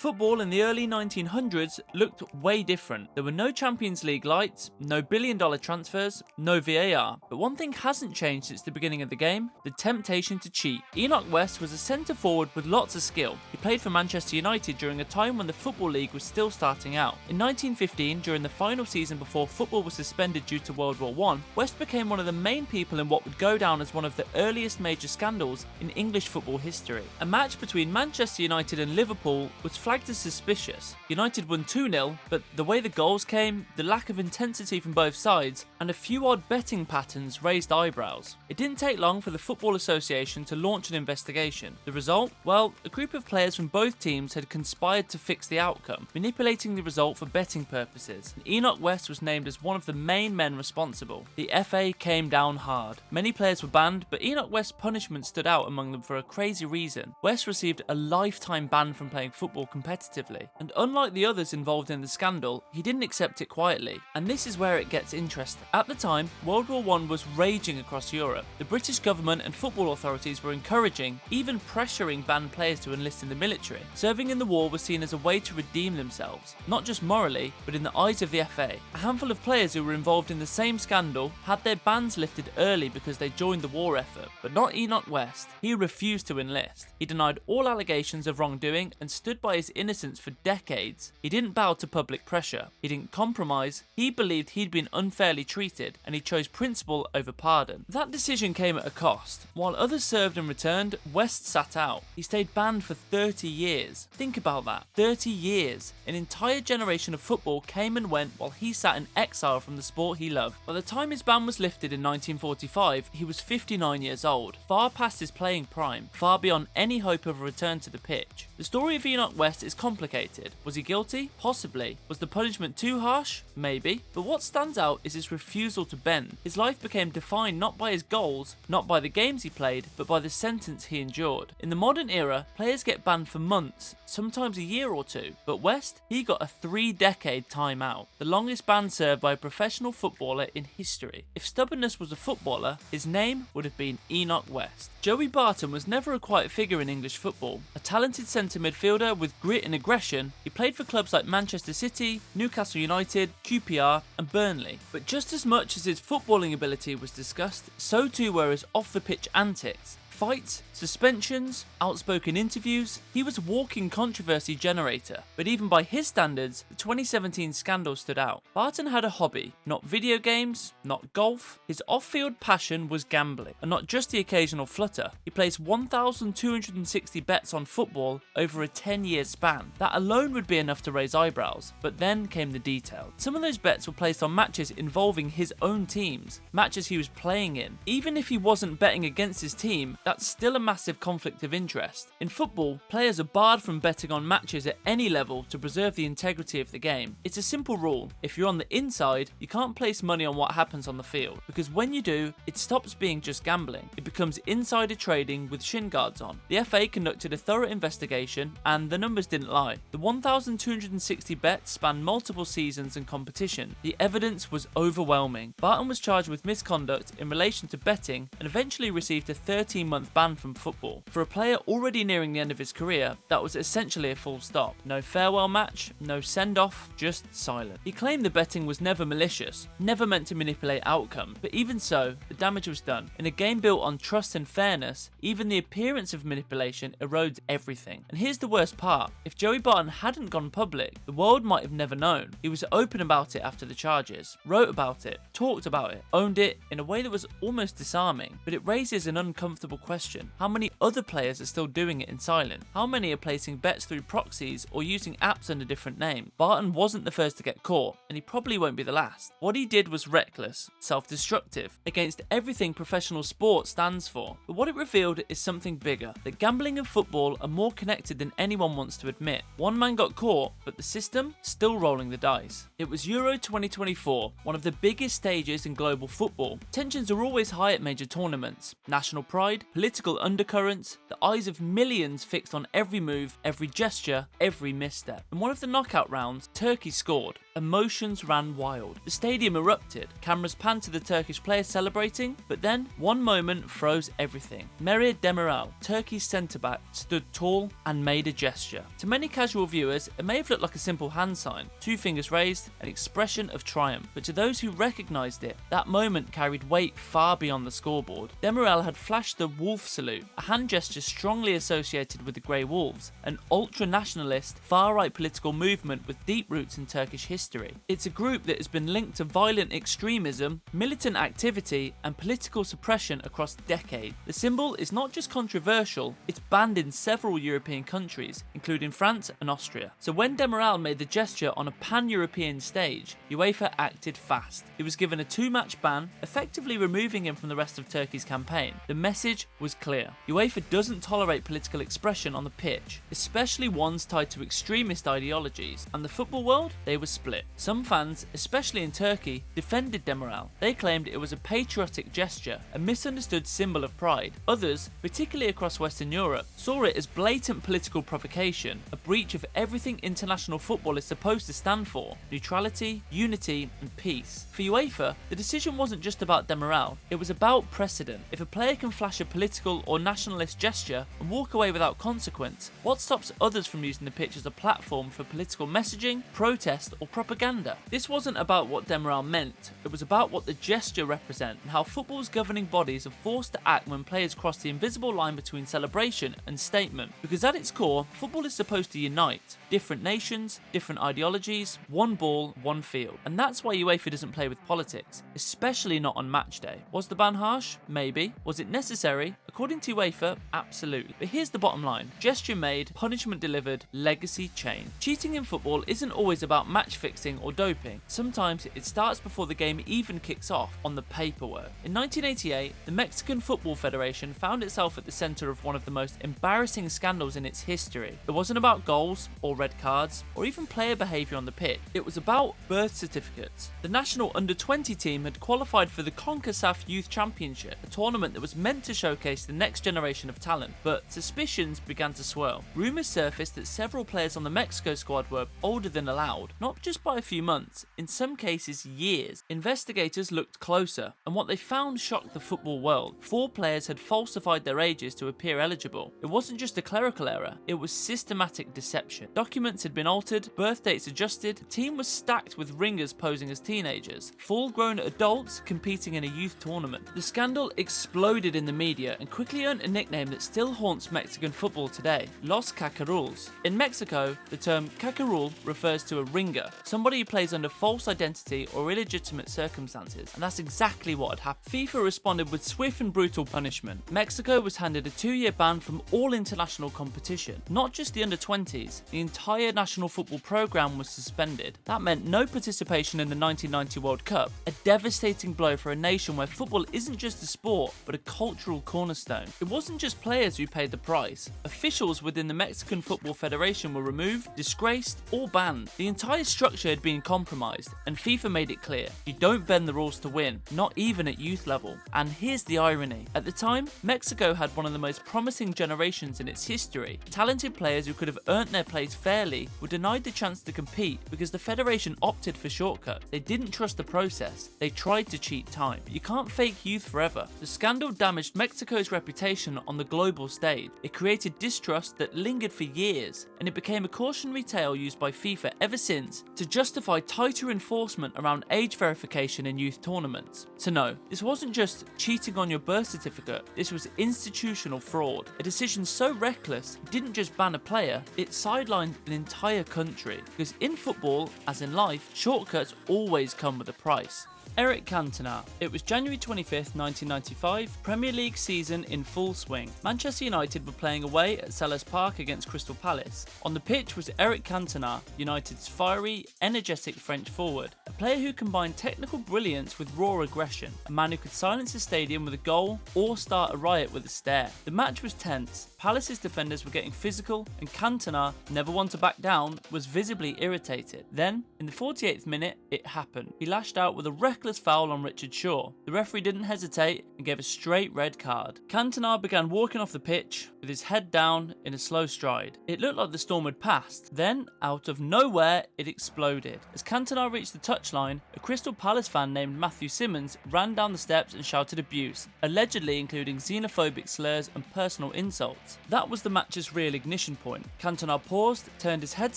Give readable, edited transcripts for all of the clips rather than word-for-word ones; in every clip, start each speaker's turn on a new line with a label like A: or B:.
A: Football in the early 1900s looked way different. There were no Champions League lights, no billion-dollar transfers, no VAR. But one thing hasn't changed since the beginning of the game: the temptation to cheat. Enoch West was a centre-forward with lots of skill. He played for Manchester United during a time when the Football League was still starting out. In 1915, during the final season before football was suspended due to World War I, West became one of the main people in what would go down as one of the earliest major scandals in English football history. A match between Manchester United and Liverpool was flagged as suspicious. United won 2-0, but the way the goals came, the lack of intensity from both sides, and a few odd betting patterns raised eyebrows. It didn't take long for the Football Association to launch an investigation. The result? Well, a group of players from both teams had conspired to fix the outcome, manipulating the result for betting purposes. And Enoch West was named as one of the main men responsible. The FA came down hard. Many players were banned, but Enoch West's punishment stood out among them for a crazy reason. West received a lifetime ban from playing football competitively, and unlike the others involved in the scandal, he didn't accept it quietly. And this is where it gets interesting. At the time, World War I was raging across Europe. The British government and football authorities were encouraging, even pressuring banned players to enlist in the military. Serving in the war was seen as a way to redeem themselves, not just morally, but in the eyes of the FA. A handful of players who were involved in the same scandal had their bans lifted early because they joined the war effort, but not Enoch West. He refused to enlist. He denied all allegations of wrongdoing and stood by his innocence for decades. He didn't bow to public pressure. He didn't compromise. He believed he'd been unfairly treated, and he chose principle over pardon. That decision came at a cost. While others served and returned, West sat out. He stayed banned for 30 years. Think about that. 30 years. An entire generation of football came and went while he sat in exile from the sport he loved. By the time his ban was lifted in 1945, he was 59 years old, far past his playing prime, far beyond any hope of a return to the pitch. The story of Enoch West is complicated. Was he guilty? Possibly. Was the punishment too harsh? Maybe. But what stands out is his refusal to bend. His life became defined not by his goals, not by the games he played, but by the sentence he endured. In the modern era, players get banned for months, sometimes a year or two, but West, he got a 3-decade timeout, the longest ban served by a professional footballer in history. If stubbornness was a footballer, his name would have been Enoch West. Joey Barton was never a quiet figure in English football. A talented centre midfielder with grit and aggression, he played for clubs like Manchester City, Newcastle United, QPR and Burnley. But just as much as his footballing ability was discussed, so too were his off-the-pitch antics. Fights, suspensions, outspoken interviews, he was a walking controversy generator. But even by his standards, the 2017 scandal stood out. Barton had a hobby, not video games, not golf. His off-field passion was gambling, and not just the occasional flutter. He placed 1,260 bets on football over a 10-year span. That alone would be enough to raise eyebrows, but then came the detail. Some of those bets were placed on matches involving his own teams, matches he was playing in. Even if he wasn't betting against his team, that's still a massive conflict of interest. In football, players are barred from betting on matches at any level to preserve the integrity of the game. It's a simple rule. If you're on the inside, you can't place money on what happens on the field, because when you do, it stops being just gambling. It becomes insider trading with shin guards on. The FA conducted a thorough investigation, and the numbers didn't lie. The 1,260 bets spanned multiple seasons and competition. The evidence was overwhelming. Barton was charged with misconduct in relation to betting and eventually received a 13-month ban from football. For a player already nearing the end of his career, that was essentially a full stop. No farewell match, no send-off, just silent. He claimed the betting was never malicious, never meant to manipulate outcome, but even so, the damage was done. In a game built on trust and fairness, even the appearance of manipulation erodes everything. And here's the worst part: if Joey Barton hadn't gone public, the world might have never known. He was open about it after the charges, wrote about it, talked about it, owned it in a way that was almost disarming. But it raises an uncomfortable question. How many other players are still doing it in silence? How many are placing bets through proxies or using apps under different names? Barton wasn't the first to get caught, and he probably won't be the last. What he did was reckless, self-destructive, against everything professional sport stands for. But what it revealed is something bigger, that gambling and football are more connected than anyone wants to admit. One man got caught, but the system still rolling the dice. It was Euro 2024, one of the biggest stages in global football. Tensions are always high at major tournaments. National pride, political undercurrents, the eyes of millions fixed on every move, every gesture, every misstep. In one of the knockout rounds, Turkey scored. Emotions ran wild. The stadium erupted. Cameras panned to the Turkish players celebrating, but then one moment froze everything. Merih Demiral, Turkey's centre-back, stood tall and made a gesture. To many casual viewers, it may have looked like a simple hand sign, 2 fingers raised, an expression of triumph. But to those who recognised it, that moment carried weight far beyond the scoreboard. Demiral had flashed the wolf salute, a hand gesture strongly associated with the Grey Wolves, an ultra-nationalist, far-right political movement with deep roots in Turkish history. It's a group that has been linked to violent extremism, militant activity, and political suppression across decades. The symbol is not just controversial, it's banned in several European countries, including France and Austria. So when Demiral made the gesture on a pan-European stage, UEFA acted fast. He was given a 2-match ban, effectively removing him from the rest of Turkey's campaign. The message was clear. UEFA doesn't tolerate political expression on the pitch, especially ones tied to extremist ideologies, and the football world, they were split. Some fans, especially in Turkey, defended Demiral. They claimed it was a patriotic gesture, a misunderstood symbol of pride. Others, particularly across Western Europe, saw it as blatant political provocation, a breach of everything international football is supposed to stand for: neutrality, unity, and peace. For UEFA, the decision wasn't just about Demiral, it was about precedent. If a player can flash a political or nationalist gesture and walk away without consequence, what stops others from using the pitch as a platform for political messaging, protest, or propaganda? This wasn't about what Demiral meant, it was about what the gesture represents and how football's governing bodies are forced to act when players cross the invisible line between celebration and statement. Because at its core, football is supposed to unite different nations, different ideologies, one ball, one field. And that's why UEFA doesn't play with politics, especially not on match day. Was the ban harsh? Maybe. Was it necessary? According to UEFA, absolutely. But here's the bottom line: gesture made, punishment delivered, legacy changed. Cheating in football isn't always about match fixing or doping. Sometimes it starts before the game even kicks off, on the paperwork. In 1988, the Mexican Football Federation found itself at the center of one of the most embarrassing scandals in its history. It wasn't about goals or red cards or even player behavior on the pitch. It was about birth certificates. The national under-20 team had qualified for the CONCACAF Youth Championship, a tournament that was meant to showcase the next generation of talent, but suspicions began to swirl. Rumors surfaced that several players on the Mexico squad were older than allowed, not just by a few months, in some cases years. Investigators looked closer, and what they found shocked the football world. 4 players had falsified their ages to appear eligible. It wasn't just a clerical error, it was systematic deception. Documents had been altered, birth dates adjusted, the team was stacked with ringers posing as teenagers, full-grown adults competing in a youth tournament. The scandal exploded in the media and quickly earned a nickname that still haunts Mexican football today: Los Cacaruls. In Mexico, the term cacarul refers to a ringer, somebody who plays under false identity or illegitimate circumstances, and that's exactly what had happened. FIFA responded with swift and brutal punishment. Mexico was handed a 2-year ban from all international competition. Not just the under-20s, the entire national football program was suspended. That meant no participation in the 1990 World Cup, a devastating blow for a nation where football isn't just a sport, but a cultural cornerstone. It wasn't just players who paid the price. Officials within the Mexican Football Federation were removed, disgraced, or banned. The entire structure had been compromised, and FIFA made it clear: you don't bend the rules to win, not even at youth level. And here's the irony: at the time, Mexico had one of the most promising generations in its history. Talented players who could have earned their place fairly were denied the chance to compete because the federation opted for shortcuts. They didn't trust the process, they tried to cheat time. But you can't fake youth forever. The scandal damaged Mexico's reputation on the global stage. It created distrust that lingered for years, and it became a cautionary tale used by FIFA ever since to justify tighter enforcement around age verification in youth tournaments. So no, this wasn't just cheating on your birth certificate, this was institutional fraud. A decision so reckless didn't just ban a player, it sidelined an entire country. Because in football, as in life, shortcuts always come with a price. Eric Cantona. It was January 25th, 1995, Premier League season in full swing. Manchester United were playing away at Selhurst Park against Crystal Palace. On the pitch was Eric Cantona, United's fiery, energetic French forward, a player who combined technical brilliance with raw aggression, a man who could silence a stadium with a goal or start a riot with a stare. The match was tense, Palace's defenders were getting physical, and Cantona, never one to back down, was visibly irritated. Then, in the 48th minute, it happened. He lashed out with a record reckless foul on Richard Shaw. The referee didn't hesitate and gave a straight red card. Cantona began walking off the pitch with his head down in a slow stride. It looked like the storm had passed. Then, out of nowhere, it exploded. As Cantona reached the touchline, a Crystal Palace fan named Matthew Simmons ran down the steps and shouted abuse, allegedly including xenophobic slurs and personal insults. That was the match's real ignition point. Cantona paused, turned his head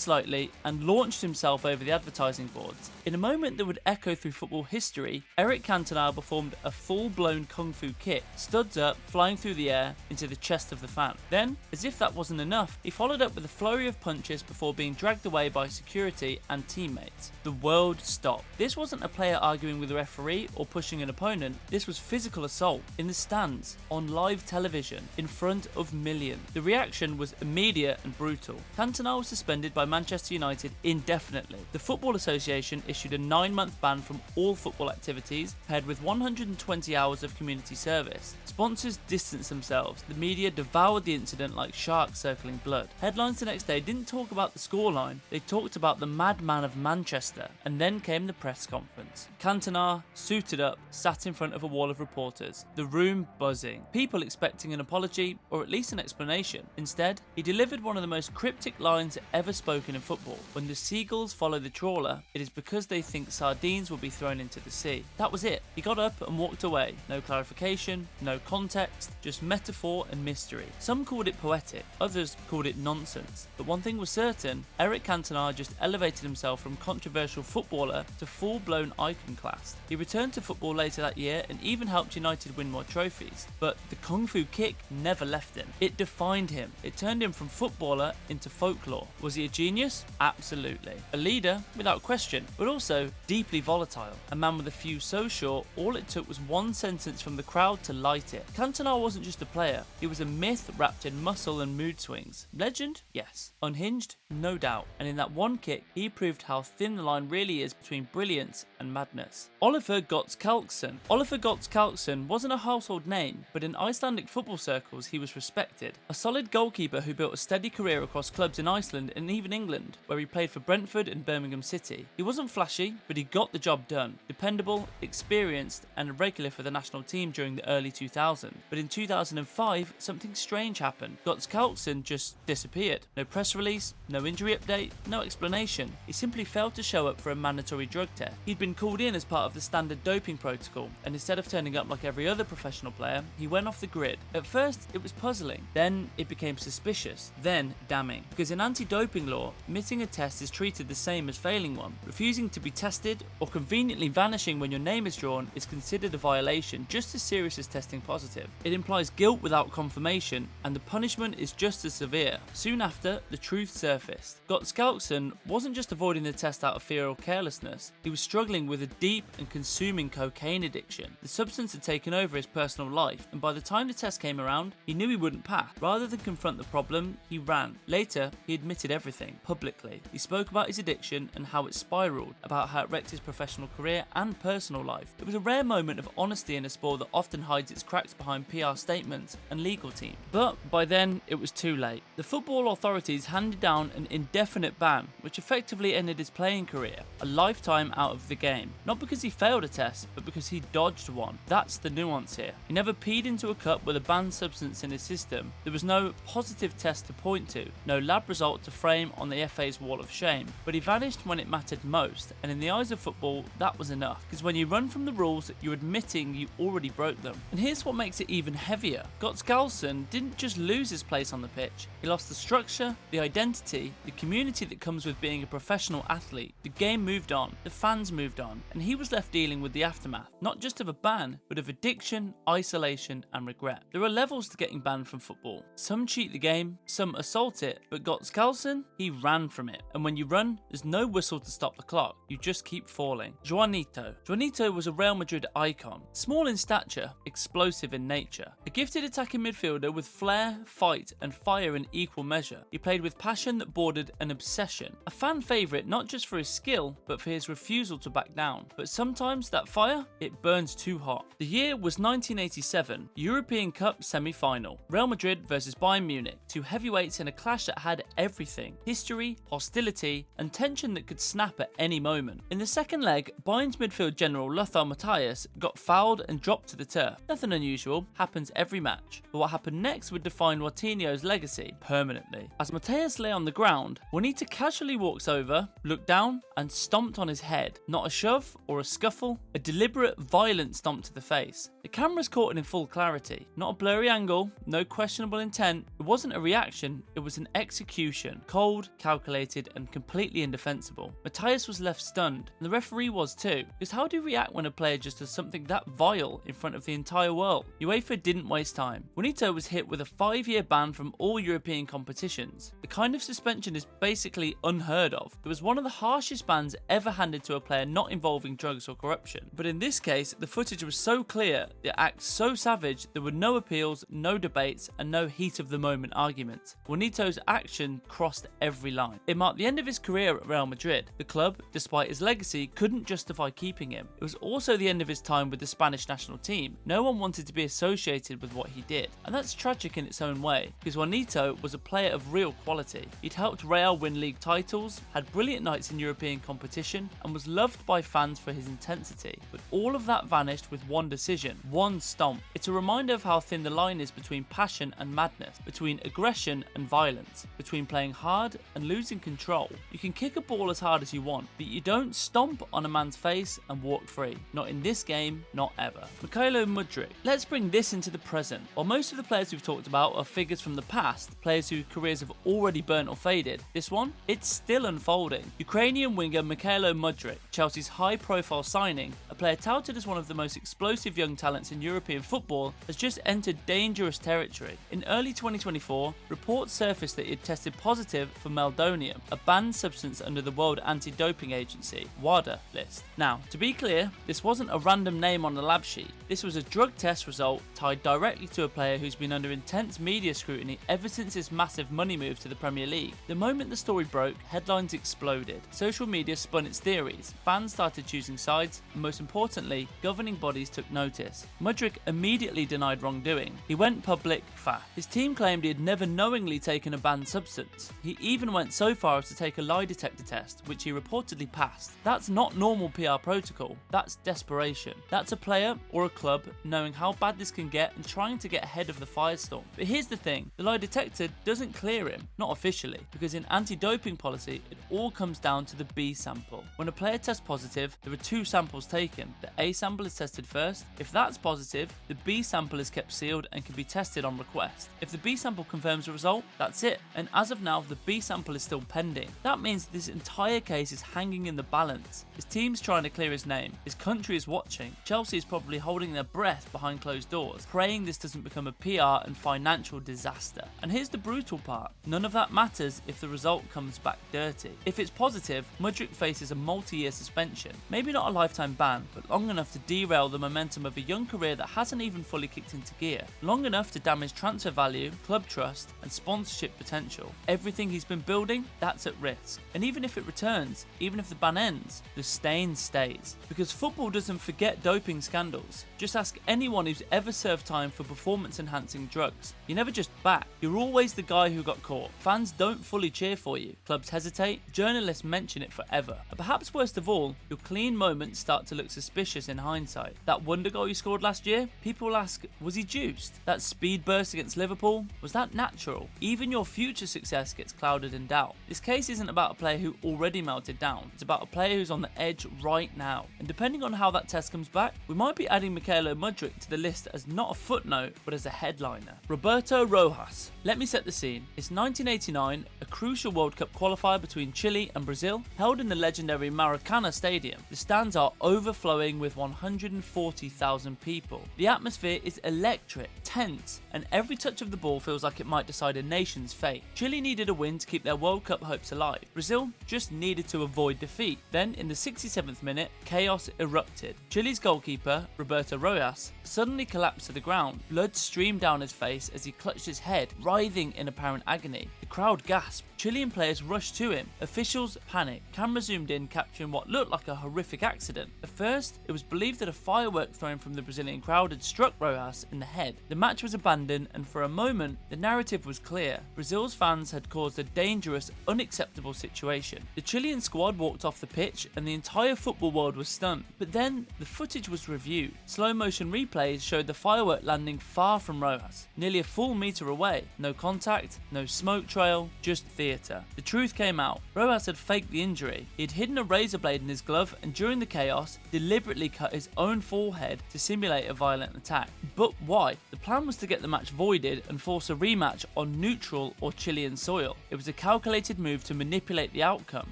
A: slightly, and launched himself over the advertising boards. In a moment that would echo through football history, Eric Cantona performed a full-blown kung fu kick, studs up, flying through the air into the chest of the fan. Then, as if that wasn't enough, he followed up with a flurry of punches before being dragged away by security and teammates. The world stopped. This wasn't a player arguing with a referee or pushing an opponent. This was physical assault in the stands, on live television, in front of millions. The reaction was immediate and brutal. Cantona was suspended by Manchester United indefinitely. The Football Association issued a 9-month ban from all football activities, paired with 120 hours of community service. Sponsors distanced themselves. The media devoured the incident like sharks circling blood. Headlines the next day didn't talk about the scoreline, they talked about the madman of Manchester. And then came the press conference. Cantona, suited up, sat in front of a wall of reporters, the room buzzing, people expecting an apology or at least an explanation. Instead, he delivered one of the most cryptic lines ever spoken in football. When the seagulls follow the trawler, it is because they think sardines will be thrown into the sea. That was it. He got up and walked away. No clarification, no context, just metaphor and mystery. Some called it poetic, others called it nonsense. But one thing was certain, Eric Cantona just elevated himself from controversial footballer to full-blown iconoclast. He returned to football later that year and even helped United win more trophies. But the kung fu kick never left him. It defined him. It turned him from footballer into folklore. Was he a genius? Absolutely. A leader? Without question. But also deeply volatile. A man with a fuse so short, all it took was one sentence from the crowd to light it. Cantona wasn't just a player. He was a myth wrapped in muscle and mood swings. Legend? Yes. Unhinged? No doubt. And in that one kick, he proved how thin the line really is between brilliance and madness. Oliver Götz-Kalksson. Oliver Götz-Kalksson wasn't a household name, but in Icelandic football circles he was respected. A solid goalkeeper who built a steady career across clubs in Iceland and even England, where he played for Brentford and Birmingham City. He wasn't flashy, but he got the job done. Dependable, experienced, and a regular for the national team during the early 2000s. But in 2005, something strange happened. Götz-Kalksson just disappeared. No press release, no injury update, no explanation. He simply failed to show up for a mandatory drug test. He'd been called in as part of the standard doping protocol, and instead of turning up like every other professional player, he went off the grid. At first, it was puzzling. Then it became suspicious. Then damning. Because in anti-doping law, missing a test is treated the same as failing one. Refusing to be tested or conveniently vanishing when your name is drawn is considered a violation just as serious as testing positive. It implies guilt without confirmation, and the punishment is just as severe. Soon after, the truth surfaced. Götz-Kalksson wasn't just avoiding the test out of fear or carelessness. He was struggling with a deep and consuming cocaine addiction. The substance had taken over his personal life, and by the time the test came around, he knew he wouldn't pass. Rather than confront the problem, he ran. Later, he admitted everything, publicly. He spoke about his addiction and how it spiraled, about how it wrecked his professional career and personal life. It was a rare moment of honesty in a sport that often hides its cracks behind PR statements and legal teams. But by then, it was too late. The football authorities handed down an indefinite ban, which effectively ended his playing career, a lifetime out of the game. Not because he failed a test, but because he dodged one. That's the nuance here. He never peed into a cup with a banned substance in his system. There was no positive test to point to, no lab result to frame on the FA's wall of shame. But he vanished when it mattered most, and in the eyes of football, that was enough. Because when you run from the rules, you're admitting you already broke them. And here's what makes it even heavier. Götz-Kalksson didn't just lose his place on the pitch. He lost the structure, the identity, the community that comes with being a professional athlete. The game moved on, the fans moved on, and he was left dealing with the aftermath, not just of a ban, but of addiction, isolation, and regret. There are levels to getting banned from football. Some cheat the game, some assault it, but Götz-Kalksson, he ran from it. And when you run, there's no whistle to stop the clock. You just keep falling. Joanito. Joanito was a Real Madrid icon. Small in stature, explosive in nature. A gifted attacking midfielder with flair, fight, and fire in equal measure. He played with passion that bordered an obsession. A fan favourite not just for his skill, but for his refusal to back down. But sometimes that fire, it burns too hot. The year was 1987, European Cup semi-final. Real Madrid versus Bayern Munich, two heavyweights in a clash that had everything. History, hostility, and tension that could snap at any moment. In the second leg, Bayern's midfield midfield general Lothar Matthäus got fouled and dropped to the turf. Nothing unusual, happens every match. But what happened next would define Moutinho's legacy permanently. As Matthäus lay on the ground, Juanito casually walks over, looked down, and stomped on his head. Not a shove or a scuffle, a deliberate, violent stomp to the face. The camera's caught it in full clarity. Not a blurry angle, no questionable intent. It wasn't a reaction, it was an execution. Cold, calculated, and completely indefensible. Matthäus was left stunned, and the referee was too. Because how do you react when a player just does something that vile in front of the entire world? UEFA didn't waste time. Juanito was hit with a 5-year ban from all European competitions. The kind of suspension is basically unheard of. It was one of the harshest bans ever handed to a player not involving drugs or corruption. But in this case, the footage was so clear, the act so savage, there were no appeals, no debates, and no heat of the moment arguments. Juanito's action crossed every line. It marked the end of his career at Real Madrid. The club, despite his legacy, couldn't justify keeping him. It was also the end of his time with the Spanish national team. No one wanted to be associated with what he did. And that's tragic in its own way, because Juanito was a player of real quality. He'd helped Real win league titles, had brilliant nights in European competition, and was loved by fans for his intensity. But all of that vanished with one decision, one stomp. It's a reminder of how thin the line is between passion and madness, between aggression and violence, between playing hard and losing control. You can kick a ball as hard as you want, but you don't stomp on a man's face and walk free. Not in this game, not ever. Mykhailo Mudryk. Let's bring this into the present. While most of the players we've talked about are figures from the past, players whose careers have already burnt or faded, this one, it's still unfolding. Ukrainian winger Mykhailo Mudryk, Chelsea's high-profile signing, a player touted as one of the most explosive young talents in European football, has just entered dangerous territory. In early 2024, reports surfaced that he had tested positive for meldonium, a banned substance under the World Anti-Doping Agency (WADA) list. Now, to be clear, this wasn't a random name on the lab sheet. This was a drug test result tied directly to a player who's been under intense media scrutiny ever since his massive money move to the Premier League. The moment the story broke, headlines exploded. Social media spun its theories, fans started choosing sides, and most importantly, governing bodies took notice. Mudryk immediately denied wrongdoing. He went public fast. His team claimed he had never knowingly taken a banned substance. He even went so far as to take a lie detector test, which he reportedly passed. That's not normal PR protocol, that's desperation. That's a player or a club knowing how bad this can get and trying to get ahead of the firestorm. But here's the thing, the lie detector doesn't clear him, not officially, because in anti-doping policy, it all comes down to the B sample. When a player tests positive, there are 2 samples taken. The A sample is tested first. If that's positive, the B sample is kept sealed and can be tested on request. If the B sample confirms a result, that's it. And as of now, the B sample is still pending. That means this entire case is hanging in the balance. His team's trying to clear his name. His country is watching. Chelsea is probably holding their breath behind closed doors, praying this doesn't become a PR and financial disaster. And here's the brutal part. None of that matters if the result comes back dirty. If it's positive, Mudryk faces a multi-year suspension. Maybe not a lifetime ban, but long enough to derail the momentum of a young career that hasn't even fully kicked into gear. Long enough to damage transfer value, club trust, and sponsorship potential. Everything he's been building, that's at risk. And even if it returns, even if the ban ends, the stain stays. Because football doesn't forget doping scandals. Just ask anyone who's ever served time for performance-enhancing drugs. You're never just back. You're always the guy who got caught. Fans don't fully cheer for you. Clubs hesitate. Journalists mention it forever. And perhaps worst of all, your clean moments start to look suspicious in hindsight. That wonder goal you scored last year? People ask, was he juiced? That speed burst against Liverpool? Was that natural? Even your future success gets clouded in doubt. This case isn't about a player who already melted down. It's about a player who's on the edge right now. And depending on how that test comes back, we might be adding Mykhailo Mudryk to the list as not a footnote, but as a headliner. Roberto Rojas. Let me set the scene. It's 1989, a crucial World Cup qualifier between Chile and Brazil, held in the legendary Maracana Stadium. The stands are overflowing with 140,000 people. The atmosphere is electric, tense, and every touch of the ball feels like it might decide a nation's fate. Chile needed a win to keep their World Cup hopes alive. Brazil just needed to avoid defeat. Then, in the 67th minute, chaos erupted. Chile's goalkeeper, Roberto Rojas, suddenly collapsed to the ground. Blood streamed down his face as he clutched his head, writhing in apparent agony. The The crowd gasped. Chilean players rushed to him. Officials panicked. Camera zoomed in, capturing what looked like a horrific accident. At first, it was believed that a firework thrown from the Brazilian crowd had struck Rojas in the head. The match was abandoned, and for a moment, the narrative was clear. Brazil's fans had caused a dangerous, unacceptable situation. The Chilean squad walked off the pitch, and the entire football world was stunned. But then, the footage was reviewed. Slow motion replays showed the firework landing far from Rojas, nearly a full meter away. No contact, no smoke trail, just theatre. The truth came out. Rojas had faked the injury. He had hidden a razor blade in his glove and during the chaos, deliberately cut his own forehead to simulate a violent attack. But why? The plan was to get the match voided and force a rematch on neutral or Chilean soil. It was a calculated move to manipulate the outcome,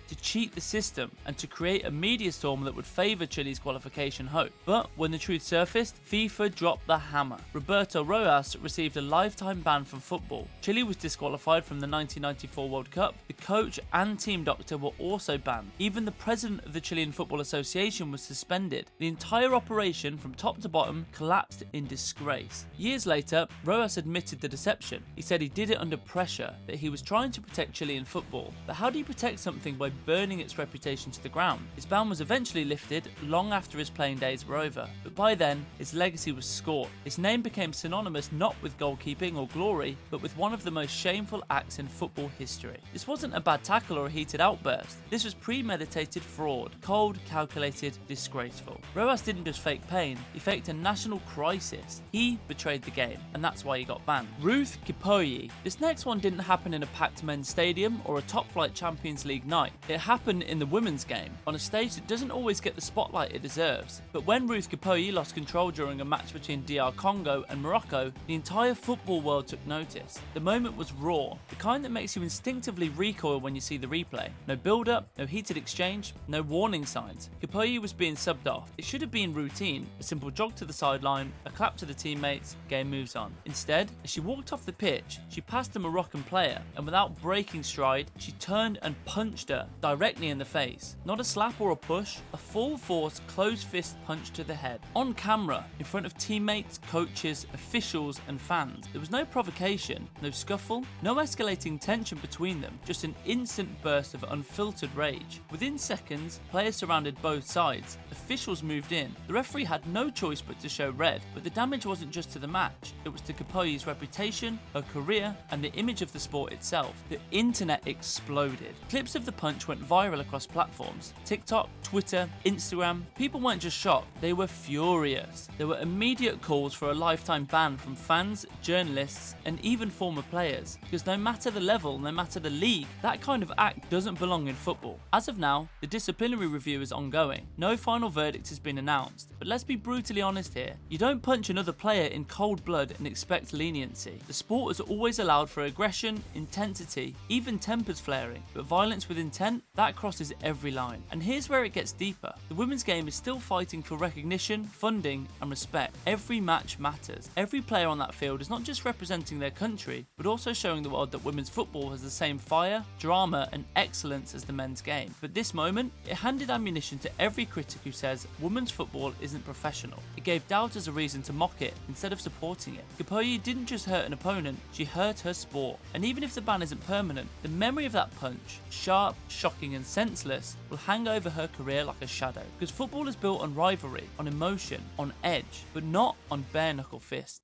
A: to cheat the system, and to create a media storm that would favour Chile's qualification hope. But when the truth surfaced, FIFA dropped the hammer. Roberto Rojas received a lifetime ban from football. Chile was disqualified from the 1994 World Cup. The coach and team doctor were also banned. Even the president of the Chilean Football Association was suspended. The entire operation from top to bottom collapsed in disgrace. Years later, Rojas admitted the deception. He said he did it under pressure, that he was trying to protect Chilean football. But how do you protect something by burning its reputation to the ground? His ban was eventually lifted long after his playing days were over, but by then his legacy was scorched. His name became synonymous not with goalkeeping or glory, but with one of the most shameful acts in football history. This wasn't a bad tackle or a heated outburst. This was premeditated fraud, cold, calculated, disgraceful. Rojas didn't just fake pain, he faked a national crisis. He betrayed the game, and that's why he got banned. Ruth Kipchoge. This next one didn't happen in a packed men's stadium or a top-flight Champions League night. It happened in the women's game, on a stage that doesn't always get the spotlight it deserves. But when Ruth Kipchoge lost control during a match between DR Congo and Morocco, the entire football world took notice. The moment was raw, the kind that makes you instinctively recoil when you see the replay. No build-up, no heated exchange, no warning signs. Kipchoge was being subbed off. It should have been routine, a simple jog to the sideline, a clap to the teammates, game moves on. Instead, as she walked off the pitch, she passed a Moroccan player, and without breaking stride, she turned and punched her directly in the face. Not a slap or a push, a full force closed fist punch to the head. On camera, in front of teammates, coaches, officials and fans. There was no provocation, no scuffle, no escalating tension between them, just an instant burst of unfiltered rage. Within seconds, players surrounded both sides. Officials moved in. The referee had no choice but to show red, but the damage wasn't just to the match. It was to Kipchoge's reputation, her career, and the image of the sport itself. The internet exploded. Clips of the punch went viral across platforms. TikTok, Twitter, Instagram. People weren't just shocked, they were furious. There were immediate calls for a lifetime ban from fans, journalists, and even former players. Because no matter the level, no matter the league, that kind of act doesn't belong in football. As of now, the disciplinary review is ongoing. No final verdict has been announced. But let's be brutally honest here. You don't punch another player in cold blood and expect leniency. The sport has always allowed for aggression, intensity, even tempers flaring. But violence with intent, that crosses every line. And here's where it gets deeper. The women's game is still fighting for recognition, funding, and respect. Every match matters. Every player on that field is not just representing their country, but also showing the world that women's football has the same fire, drama, and excellence as the men's game. But this moment, it handed ammunition to every critic who says women's football isn't professional. It gave doubters a reason to mock it instead of supporting it. Kipchoge didn't just hurt an opponent, she hurt her sport. And even if the ban isn't permanent, the memory of that punch, sharp, shocking, and senseless, will hang over her career like a shadow. Because football is built on rivalry, on emotion, on edge, but not on bare knuckle fists.